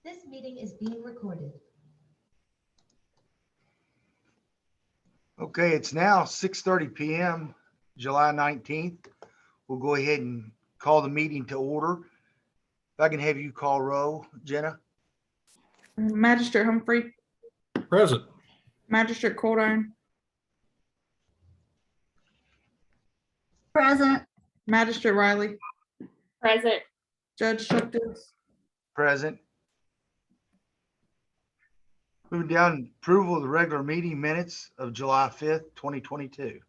This meeting is being recorded. Okay, it's now 6:30 p.m., July 19th. We'll go ahead and call the meeting to order. If I can have you call roll, Jenna. Magistrate Humphrey, Present. Magistrate Coldine, Present. Magistrate Riley, Present. Judge Chuck Dibs. Present. Moving down, approval of the regular meeting minutes of July 5th, 2022.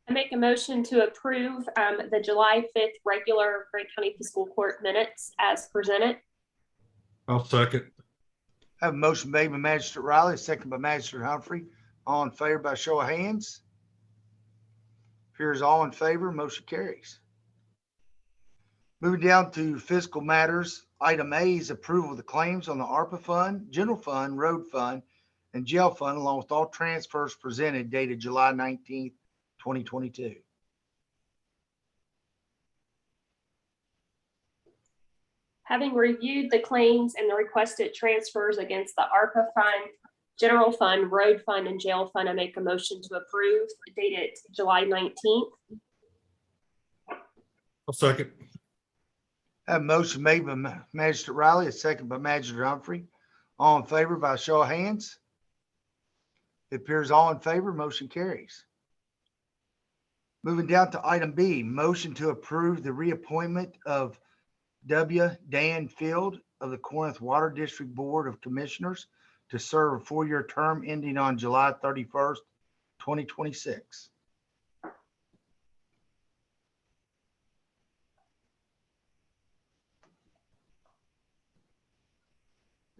I make a motion to approve the July 5th regular Grant County Fiscal Court minutes as presented. I'll second. I have a motion made by Magistrate Riley, second by Magistrate Humphrey. All in favor by show of hands. Appears all in favor, motion carries. Moving down to fiscal matters, item A is approval of the claims on the ARPA fund, general fund, road fund, and jail fund, along with all transfers presented dated July 19th, 2022. Having reviewed the claims and the requested transfers against the ARPA fund, general fund, road fund, and jail fund, I make a motion to approve dated July 19th. I'll second. I have a motion made by Magistrate Riley, a second by Magistrate Humphrey. All in favor by show of hands. It appears all in favor, motion carries. Moving down to item B, motion to approve the reappointment of W. Dan Field of the Corinth Water District Board of Commissioners to serve a 4-year term ending on July 31st, 2026.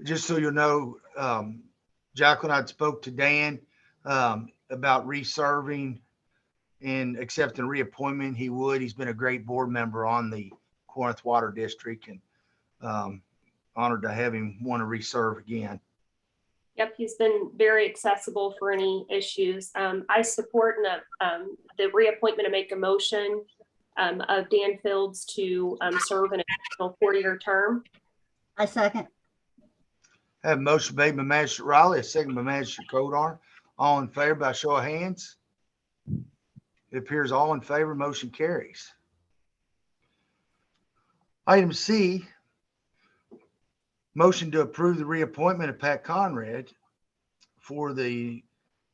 Just so you know, Jacqueline, I spoke to Dan about reserving and accepting reappointment. He would. He's been a great board member on the Corinth Water District, and honored to have him want to reserve again. Yep, he's been very accessible for any issues. I support the reappointment and make a motion of Dan Fields to serve an additional 4-year term. I second. I have a motion made by Magistrate Riley, a second by Magistrate Codar. All in favor by show of hands. It appears all in favor, motion carries. Item C, motion to approve the reappointment of Pat Conrad for the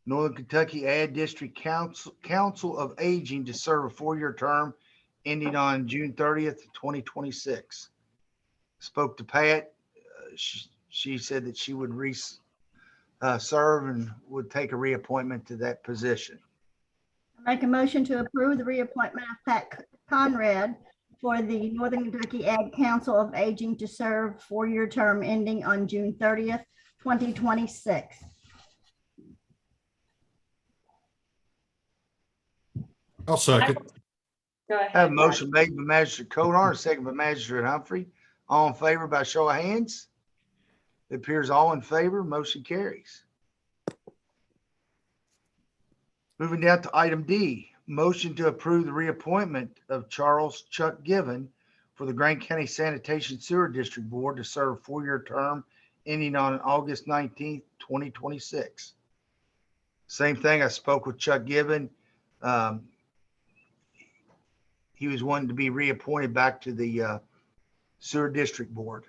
Northern Kentucky Ad District Council of Aging to serve a 4-year term ending on June 30th, 2026. Spoke to Pat. She said that she would serve and would take a reappointment to that position. I make a motion to approve the reappointment of Pat Conrad for the Northern Kentucky Ag Council of Aging to serve 4-year term ending on June 30th, 2026. I'll second. Go ahead. I have a motion made by Magistrate Codar, a second by Magistrate Humphrey. All in favor by show of hands. It appears all in favor, motion carries. Moving down to item D, motion to approve the reappointment of Charles Chuck Given for the Grant County Sanitation Sewer District Board to serve a 4-year term ending on August 19th, 2026. Same thing, I spoke with Chuck Given. He was wanting to be reappointed back to the Sewer District Board.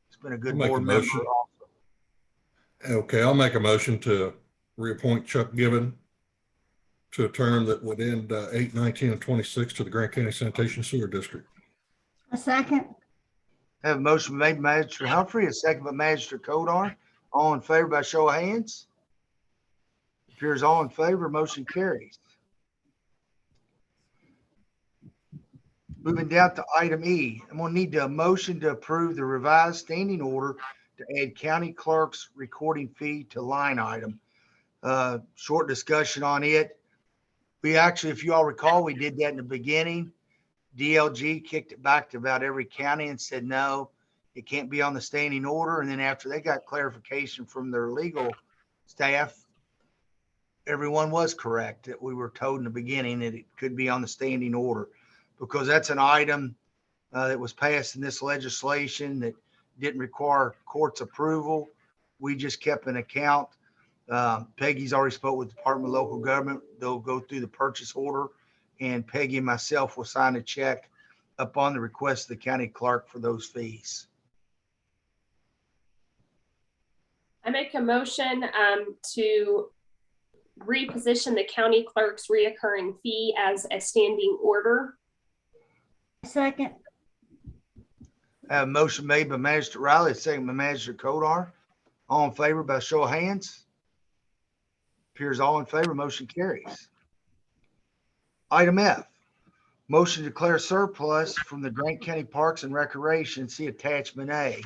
It's been a good board member also. Okay, I'll make a motion to reappoint Chuck Given to a term that would end 8/19/26 to the Grant County Sanitation Sewer District. A second. I have a motion made by Magistrate Humphrey, a second by Magistrate Codar. All in favor by show of hands. Appears all in favor, motion carries. Moving down to item E, I'm gonna need a motion to approve the revised standing order to add county clerk's recording fee to line item. Short discussion on it. We actually, if you all recall, we did that in the beginning. DLG kicked it back to about every county and said, no, it can't be on the standing order. And then after they got clarification from their legal staff, everyone was correct that we were told in the beginning that it could be on the standing order, because that's an item that was passed in this legislation that didn't require court's approval. We just kept an account. Peggy's already spoke with the Department of Local Government. They'll go through the purchase order, and Peggy and myself will sign a check upon the request of the county clerk for those fees. I make a motion to reposition the county clerk's reoccurring fee as a standing order. Second. I have a motion made by Magistrate Riley, a second by Magistrate Kodar. All in favor by show of hands? Appears all in favor, motion carries. Item F, motion to declare surplus from the Grant County Parks and Recreation, see attachment A.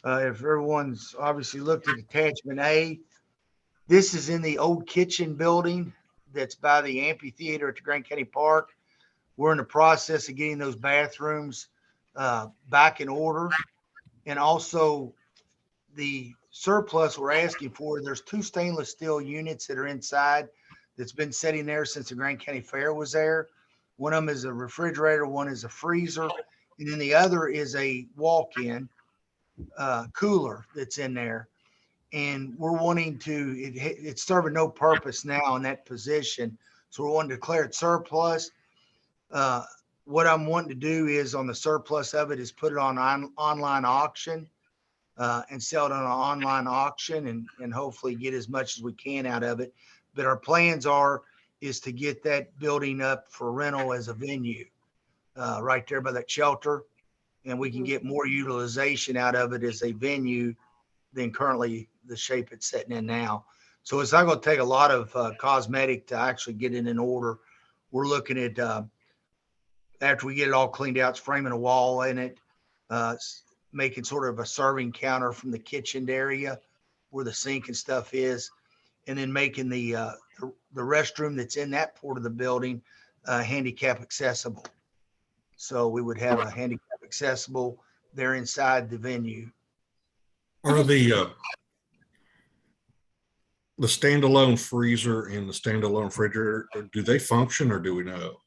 If everyone's obviously looked at attachment A, this is in the old kitchen building that's by the amphitheater at the Grant County Park. We're in the process of getting those bathrooms back in order. And also the surplus we're asking for, there's 2 stainless steel units that are inside that's been sitting there since the Grant County Fair was there. One of them is a refrigerator, one is a freezer, and then the other is a walk-in cooler that's in there. And we're wanting to, it's serving no purpose now in that position. So we're wanting to declare it surplus. What I'm wanting to do is on the surplus of it is put it on online auction and sell it on an online auction and hopefully get as much as we can out of it. But our plans is to get that building up for rental as a venue right there by that shelter. And we can get more utilization out of it as a venue than currently the shape it's sitting in now. So it's not going to take a lot of cosmetic to actually get it in order. We're looking at, after we get it all cleaned out, it's framing a wall in it, making sort of a serving counter from the kitchen area where the sink and stuff is, and then making the restroom that's in that part of the building handicap accessible. So we would have a handicap accessible there inside the venue. Are the standalone freezer and the standalone refrigerator, do they function or do we know?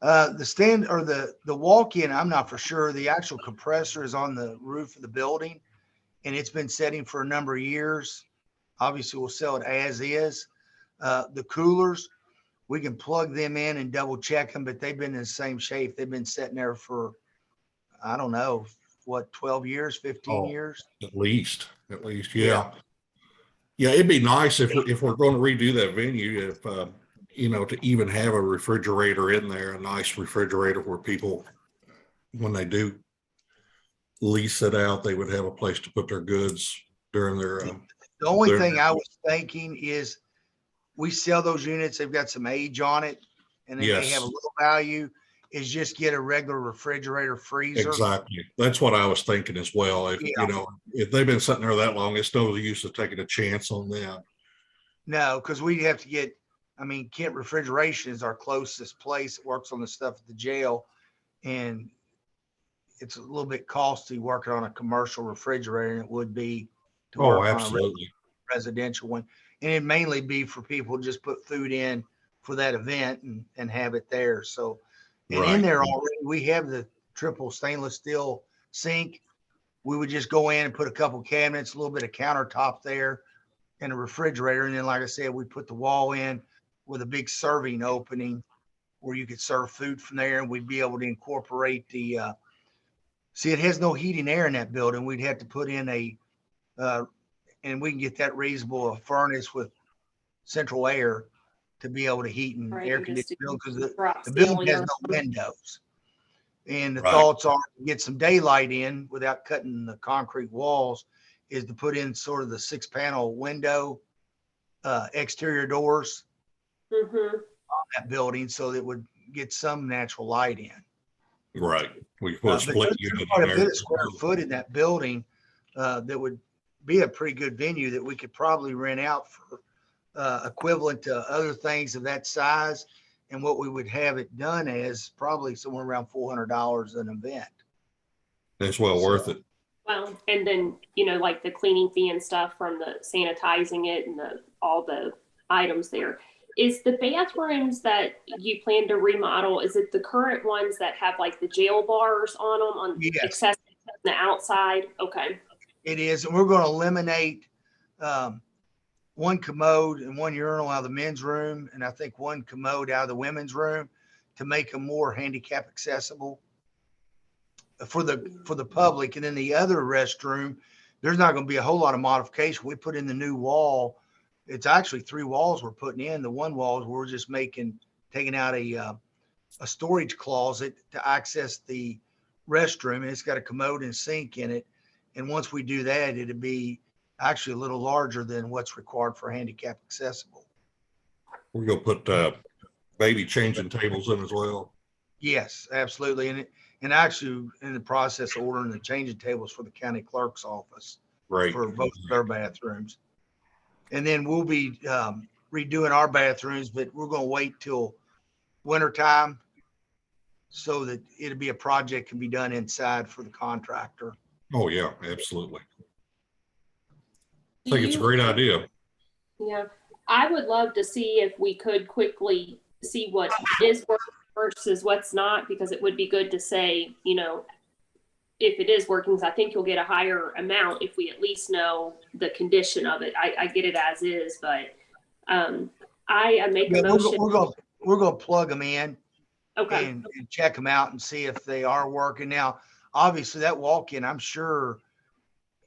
The stand or the walk-in, I'm not for sure. The actual compressor is on the roof of the building and it's been sitting for a number of years. Obviously we'll sell it as is. The coolers, we can plug them in and double check them, but they've been in the same shape. They've been sitting there for, I don't know, what, 12 years, 15 years? At least, yeah. Yeah, it'd be nice if we're going to redo that venue, if, to even have a refrigerator in there, a nice refrigerator where people, when they do lease it out, they would have a place to put their goods during their. The only thing I was thinking is we sell those units, they've got some age on it and they have a little value, is just get a regular refrigerator freezer. Exactly. That's what I was thinking as well. If they've been sitting there that long, it's no use of taking a chance on them. No, because we have to get, Kent Refrigeration is our closest place. It works on the stuff at the jail. And it's a little bit costly working on a commercial refrigerator than it would be to work on a residential one. And it'd mainly be for people to just put food in for that event and have it there. So, and in there already, we have the triple stainless steel sink. We would just go in and put a couple cabinets, a little bit of countertop there and a refrigerator. And then, like I said, we put the wall in with a big serving opening where you could serve food from there. And we'd be able to incorporate the, see, it has no heating air in that building. We'd have to put in and we can get that reasonable, a furnace with central air to be able to heat and air condition because the building has no windows. And the thoughts are to get some daylight in without cutting the concrete walls is to put in sort of the 6-panel window exterior doors on that building so that it would get some natural light in. Right. We put a split unit quite a bit of square foot in that building that would be a pretty good venue that we could probably rent out for equivalent to other things of that size. And what we would have it done as probably somewhere around $400 an event. It's well worth it. Well, and then, like the cleaning fee and stuff from the sanitizing it and all the items there. Is the bathrooms that you plan to remodel, is it the current ones that have like the jail bars on them on Yes. accessible on the outside? Okay. It is, and we're going to eliminate one commode and one urinal out of the men's room, and I think one commode out of the women's room to make them more handicap accessible for the public. And then the other restroom, there's not going to be a whole lot of modification. We put in the new wall. It's actually 3 walls we're putting in. The one wall is we're just taking out a storage closet to access the restroom, and it's got a commode and sink in it. And once we do that, it'd be actually a little larger than what's required for handicap accessible. We're gonna put baby changing tables in as well. Yes, absolutely. And actually in the process of ordering the changing tables for the county clerk's office Right. for both of their bathrooms. And then we'll be redoing our bathrooms, but we're going to wait till winter time so that it'll be a project can be done inside for the contractor. Oh yeah, absolutely. I think it's a great idea. Yeah, I would love to see if we could quickly see what is working versus what's not, because it would be good to say, you know, if it is working, I think you'll get a higher amount if we at least know the condition of it. I get it as is, but I make a motion. We're going to plug them in Okay. and check them out and see if they are working. Now, obviously that walk-in, I'm sure,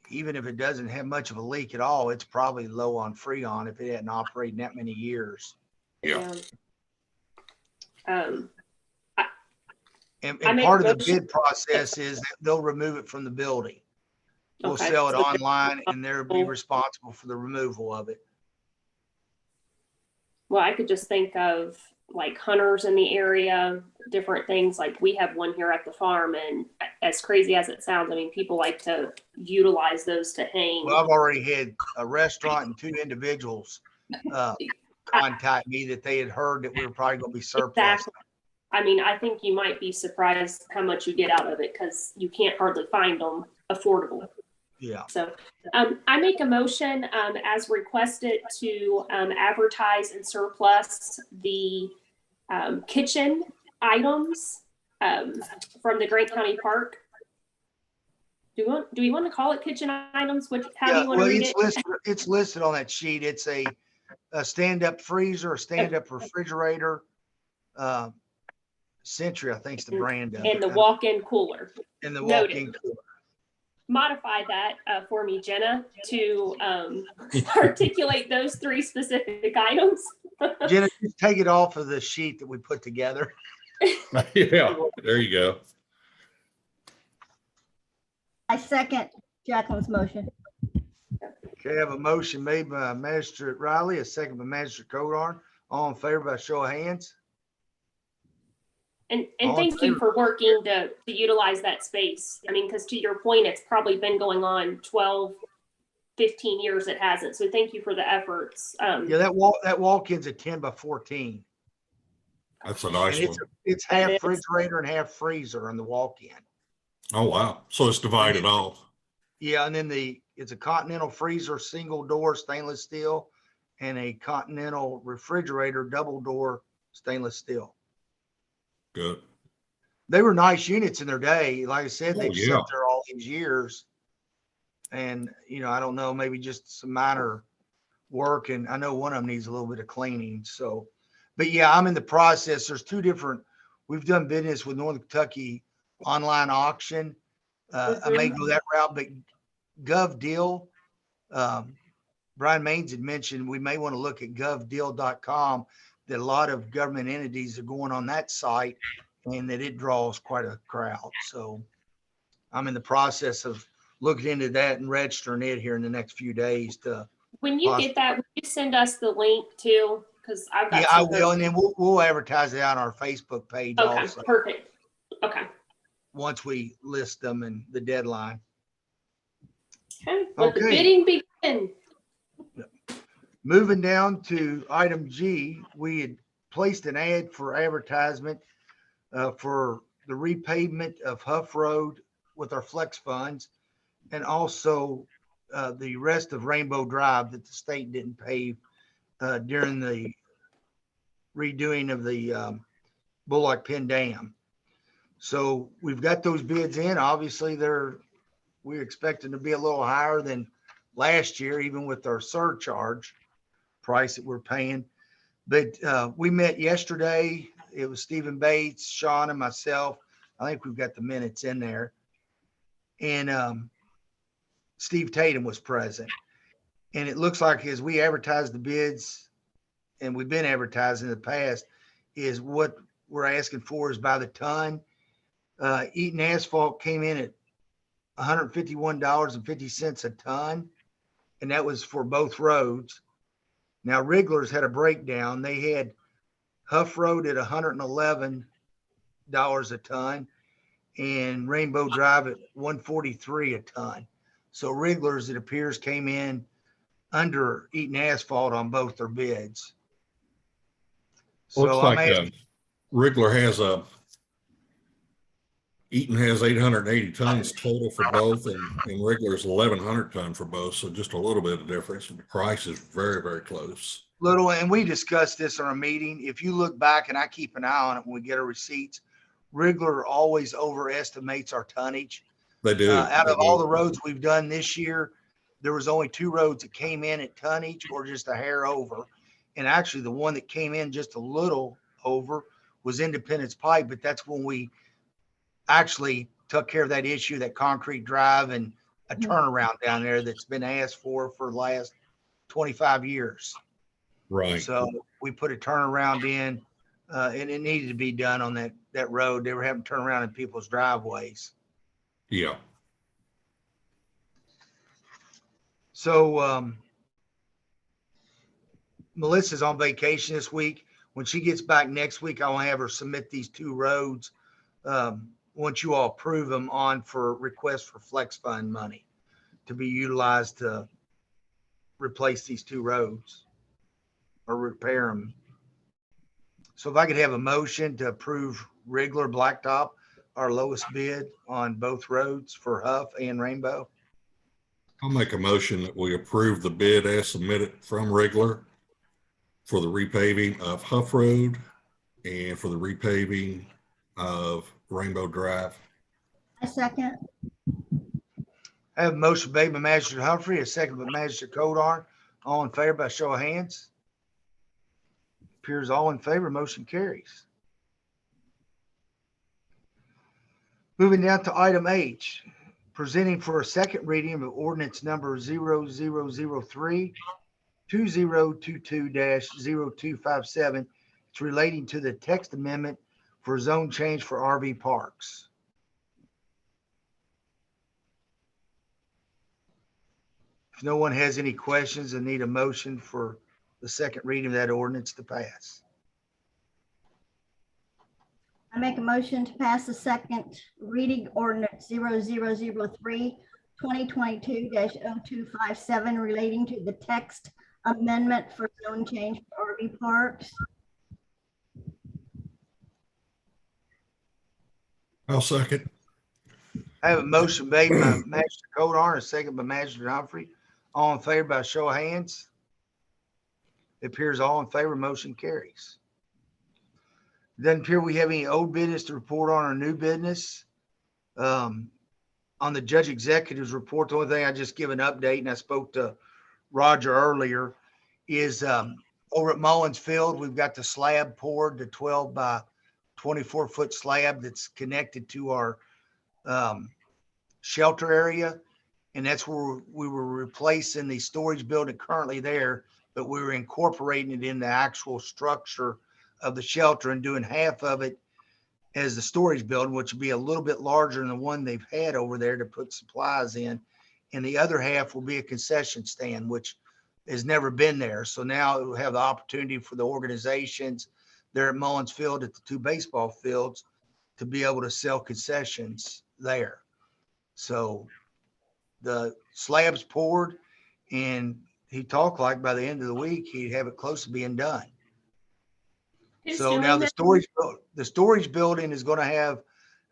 even if it doesn't have much of a leak at all, it's probably low on Freon if it hadn't operated that many years. Yeah. And make part a of the motion. bid process is that they'll remove it from the building. We'll Okay. sell it So- online and they'll be responsible for the removal of it. Well, I could just think of like hunters in the area, different things. Like we have one here at the farm, and as crazy as it sounds, I mean, people like to utilize those to hang. Well, I've already had a restaurant and 2 individuals contact me that they had heard that we were probably going to be surplus. Exactly. I mean, I think you might be surprised how much you get out of it because you can't hardly find them affordable. Yeah. So I make a motion as requested to advertise and surplus the kitchen items from the Grant County Park. Do we want to call it kitchen items? How do you want to read it? It's listed on that sheet. It's a stand-up freezer, a stand-up refrigerator. Century, I think, is the brand of it. And the walk-in cooler. And the Noted. walk-in cooler. Modify that for me, Jenna, to articulate those 3 specific items. Jenna, just take it off of the sheet that we put together. Yeah, there you go. I second Jacqueline's motion. Okay, I have a motion made by Magistrate Riley, a second by Magistrate Codar. All in favor by show of hands? And All in thank you favor. for working to utilize that space. I mean, because to your point, it's probably been going on 12, 15 years it hasn't. So thank you for the efforts. Yeah, that walk-in's a 10 by 14. That's a nice And one. it's half It is. refrigerator and half freezer in the walk-in. Oh, wow. So it's divided off. Yeah, and then it's a Continental freezer, single door stainless steel, and a Continental refrigerator, double door stainless steel. Good. They were nice units in their day. Like I said, they've yeah. sat there all these years. And, I don't know, maybe just some minor work. And I know one of them needs a little bit of cleaning. So, but yeah, I'm in the process. There's 2 different, we've done business with Northern Kentucky online auction. I may go that route, but GovDeal, Brian Maines had mentioned we may want to look at govdeal.com, that a lot of government entities are going on that site and that it draws quite a crowd. So I'm in the process of looking into that and registering it here in the next few days to. When you get that, will you send us the link too? Because I've got Yeah, I some will. And then we'll advertise it on our Facebook page Okay, also perfect. Okay. once we list them and the deadline. Okay. Let the Okay. bidding begin. Moving down to item G, we had placed an ad for advertisement for the repavement of Huff Road with our flex funds, and also the rest of Rainbow Drive that the state didn't pave during the redoing of the Bullock Pin Dam. So we've got those bids in. Obviously, we're expecting to be a little higher than last year, even with our surcharge price that we're paying. But we met yesterday. It was Stephen Bates, Sean, and myself. I think we've got the minutes in there. And Steve Tatum was present. And it looks like as we advertise the bids, and we've been advertising in the past, is what we're asking for is by the ton. Eaton Asphalt came in at $151.50 a ton, and that was for both roads. Now, Wriglers had a breakdown. They had Huff Road at $111 a ton and Rainbow Drive at $143 a ton. So Wriglers, it appears, came in under Eaton Asphalt on both their bids. Looks So like Wriggler has Eaton has 880 tons total for both, and Wriggler's 1,100 ton for both. So just a little bit of difference. The price is very, very close. little, and we discussed this on a meeting. If you look back, and I keep an eye on it when we get our receipts, Wriggler always overestimates our tonnage. They do. Out of all the roads we've done this year, there was only 2 roads that came in at tonnage or just a hair over. And actually the one that came in just a little over was Independence Pipe, but that's when we actually took care of that issue, that concrete drive and a turnaround down there that's been asked for the last 25 years. Right. So we put a turnaround in, and it needed to be done on that road. They were having to turn around in people's driveways. Yeah. So Melissa's on vacation this week. When she gets back next week, I'll have her submit these 2 roads. Once you all approve them on for request for flex fund money to be utilized to replace these 2 roads or repair them. So if I could have a motion to approve Wriggler Blacktop, our lowest bid on both roads for Huff and Rainbow. I'll make a motion that we approve the bid as submitted from Wriggler for the repaving of Huff Road and for the repaving of Rainbow Drive. A second. I have a motion made by Magistrate Humphrey, a second by Magistrate Codar. All in favor by show of hands. Appears all in favor, motion carries. Moving down to item H, presenting for a second reading of ordinance number 0003 2022-0257. It's relating to the text amendment for zone change for RV parks. If no one has any questions, I need a motion for the second reading of that ordinance to pass. I make a motion to pass the second reading ordinance 0003 2022-0257 relating to the text amendment for zone change for RV parks. I'll second. I have a motion made by Magistrate Codar and a second by Magistrate Humphrey. All in favor by show of hands. It appears all in favor, motion carries. Doesn't appear we have any old business to report on or new business. On the judge executive's report, the only thing I just give an update, and I spoke to Roger earlier, is over at Mullins Field, we've got the slab poured, the 12 by 24 foot slab that's connected to our shelter area. And that's where we were replacing the storage building currently there, but we were incorporating it in the actual structure of the shelter and doing half of it as the storage building, which would be a little bit larger than the one they've had over there to put supplies in. And the other half will be a concession stand, which has never been there. So now it will have the opportunity for the organizations there at Mullins Field at the 2 baseball fields to be able to sell concessions there. So the slab's poured, and he talked like by the end of the week, he'd have it close to being done. Who's So doing now that? the storage building is going to have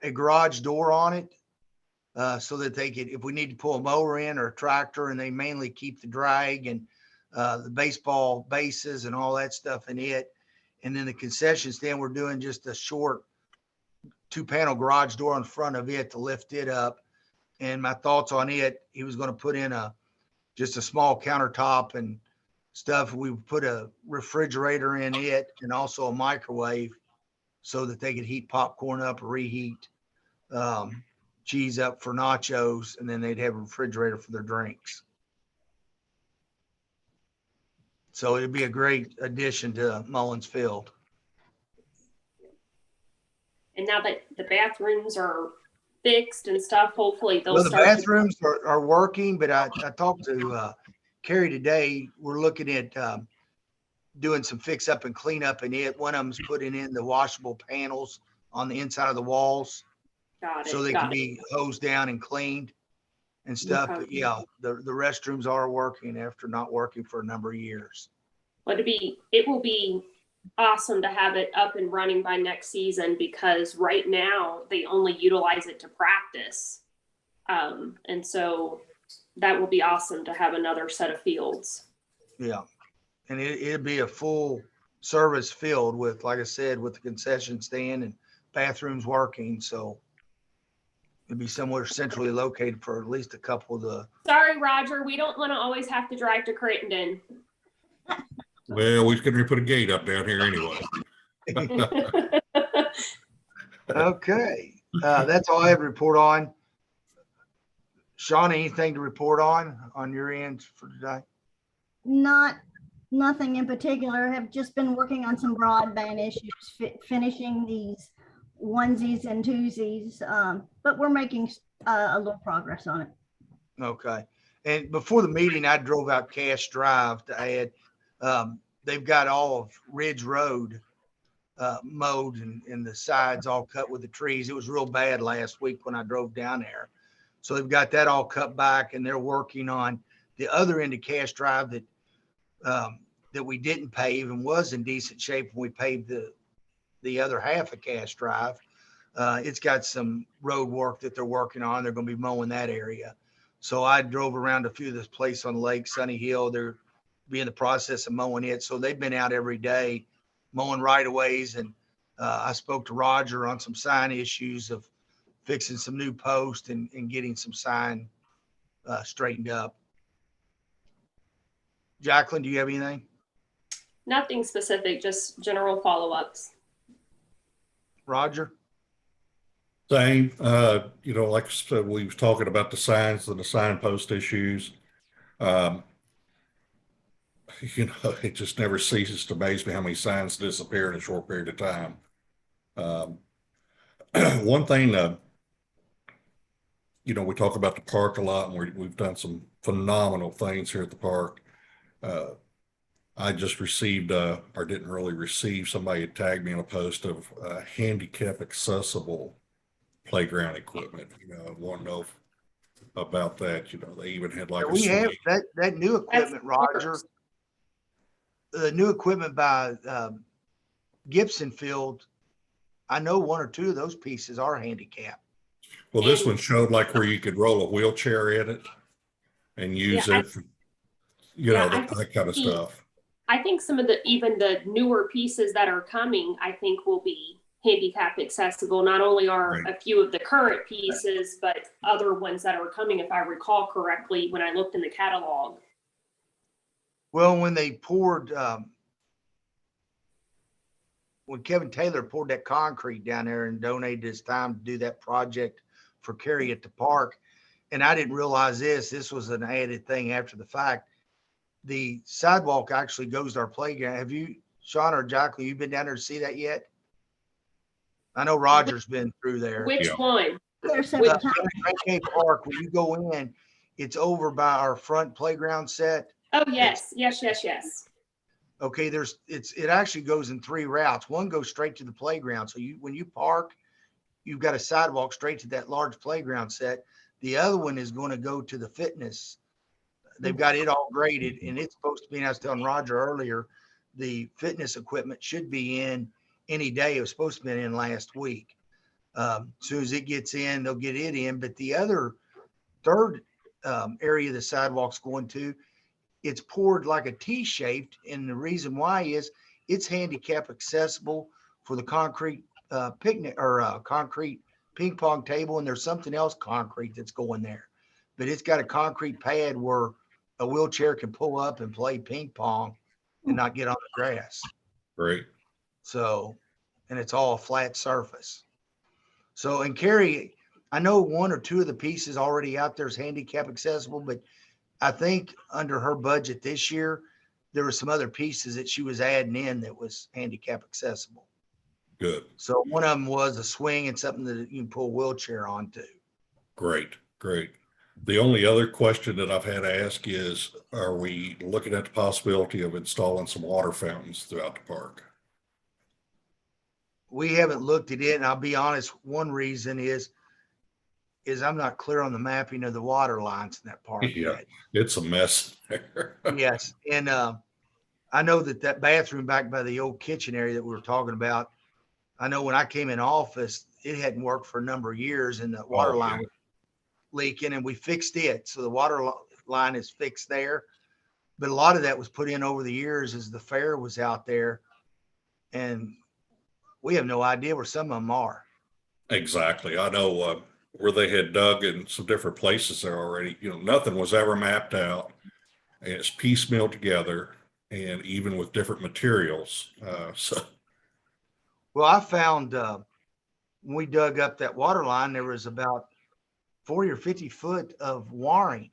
a garage door on it, so that they could, if we need to pull a mower in or a tractor, and they mainly keep the drag and the baseball bases and all that stuff in it. And then the concession stand, we're doing just a short 2-panel garage door in front of it to lift it up. And my thoughts on it, he was going to put in just a small countertop and stuff. We put a refrigerator in it and also a microwave so that they could heat popcorn up or reheat cheese up for nachos, and then they'd have a refrigerator for their drinks. So it'd be a great addition to Mullins Field. And now that the bathrooms are fixed and stuff, hopefully they'll Well, the start. bathrooms are working, but I talked to Carrie today. We're looking at doing some fix up and clean up in it. One of them's putting in the washable panels on the inside of the walls Got it. so they got can it. be hosed down and cleaned and stuff. Okay. But yeah, the restrooms are working after not working for a number of years. But it will be awesome to have it up and running by next season, because right now they only utilize it to practice. And so that will be awesome to have another set of fields. Yeah. And it'd be a full service field with, like I said, with the concession stand and bathrooms working. So it'd be somewhere centrally located for at least a couple of the. Sorry, Roger, we don't want to always have to drive to Crittenden. Well, we can put a gate up down here anyway. Okay. That's all I have to report on. Sean, anything to report on your end for today? Nothing in particular. Have just been working on some broadband issues, finishing these onesies and twosies, but we're making a little progress on it. Okay. And before the meeting, I drove out Cash Drive to add, they've got all of Ridge Road mowed and the sides all cut with the trees. It was real bad last week when I drove down there. So they've got that all cut back, and they're working on the other end of Cash Drive that we didn't pave and was in decent shape when we paved the other half of Cash Drive. It's got some road work that they're working on. They're going to be mowing that area. So I drove around a few of this place on Lake Sunny Hill. They're be in the process of mowing it. So they've been out every day mowing right of ways. And I spoke to Roger on some sign issues of fixing some new posts and getting some sign straightened up. Jacqueline, do you have anything? Nothing specific, just general follow-ups. Roger? Same, like I said, we was talking about the signs and the signpost issues. It just never ceases to amaze me how many signs disappear in a short period of time. One thing, we talk about the park a lot, and we've done some phenomenal things here at the park. I just received, or didn't really receive, somebody had tagged me on a post of handicap accessible playground equipment. I want to know about that. They even had like We have swing. that new equipment, Roger. The new equipment by Gibson Field. I know one or two of those pieces are handicapped. Well, this one showed like where you could roll a wheelchair in it and use it for, that kind of stuff. I think some of even the newer pieces that are coming, I think will be handicap accessible. Not only are Right. a few of the current pieces, but other ones that are coming, if I recall correctly, when I looked in the catalog. Well, when they poured, when Kevin Taylor poured that concrete down there and donated his time to do that project for Kerry at the park, and I didn't realize this was an added thing after the fact. The sidewalk actually goes to our playground. Have you, Sean or Jacqueline, you been down there to see that yet? I know Roger's been through there. Which Yeah. one? There's several Grant times. Park, when you go in, it's over by our front playground set. Oh, yes. Yes. Okay, it actually goes in 3 routes. One goes straight to the playground. So when you park, you've got a sidewalk straight to that large playground set. The other one is going to go to the fitness. They've got it all graded, and it's supposed to be, and I was telling Roger earlier, the fitness equipment should be in any day. It was supposed to be in last week. As soon as it gets in, they'll get it in. But the third area the sidewalk's going to, it's poured like a T-shaped. And the reason why is it's handicap accessible for the concrete picnic or concrete ping pong table, and there's something else concrete that's going there. But it's got a concrete pad where a wheelchair can pull up and play ping pong and not get on the grass. Great. So, and it's all a flat surface. So, and Carrie, I know one or two of the pieces already out there is handicap accessible, but I think under her budget this year, there were some other pieces that she was adding in that was handicap accessible. Good. So one of them was a swing and something that you can pull a wheelchair onto. Great. Great. The only other question that I've had to ask is, are we looking at the possibility of installing some water fountains throughout the park? We haven't looked at it, and I'll be honest, one reason is I'm not clear on the mapping of the water lines in that park Yeah. yet. It's a mess there. Yes, and I know that bathroom back by the old kitchen area that we were talking about, I know when I came in office, it hadn't worked for a number of years, and the water Oh, line yeah. was leaking, and we fixed it. So the water line is fixed there. But a lot of that was put in over the years as the fair was out there, and we have no idea where some of them are. Exactly. I know where they had dug in some different places there already. Nothing was ever mapped out, and it's piecemeal together, and even with different materials. So Well, I found when we dug up that water line, there was about 40 or 50 foot of wiring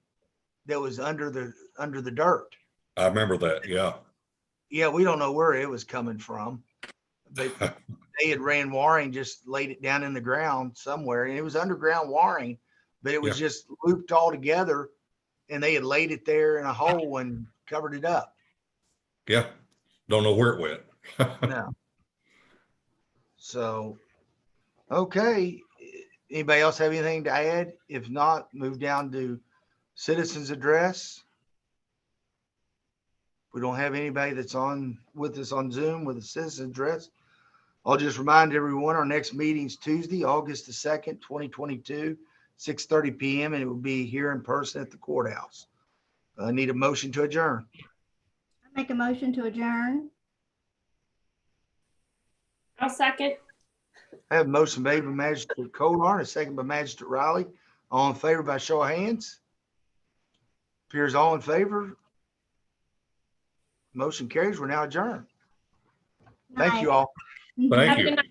that was under the dirt. I remember that. Yeah. Yeah, we don't know where it was coming from, but they had ran wiring, just laid it down in the ground somewhere, and it was underground wiring, but it was Yeah. just looped all together, and they had laid it there in a hole and covered it up. Yeah. Don't know where it went. No. So, okay. Anybody else have anything to add? If not, move down to citizens address. We don't have anybody that's on with us on Zoom with a citizen address. I'll just remind everyone, our next meeting's Tuesday, August the 2nd, 2022, 6:30 p.m. and it will be here in person at the courthouse. I need a motion to adjourn. I make a motion to adjourn. I'll second. I have a motion made by Magistrate Kolar, a second by Magistrate Riley. All in favor by show of hands? Appears all in favor. Motion carries. We're now adjourned. Thank you all. Thank Have a you. good night.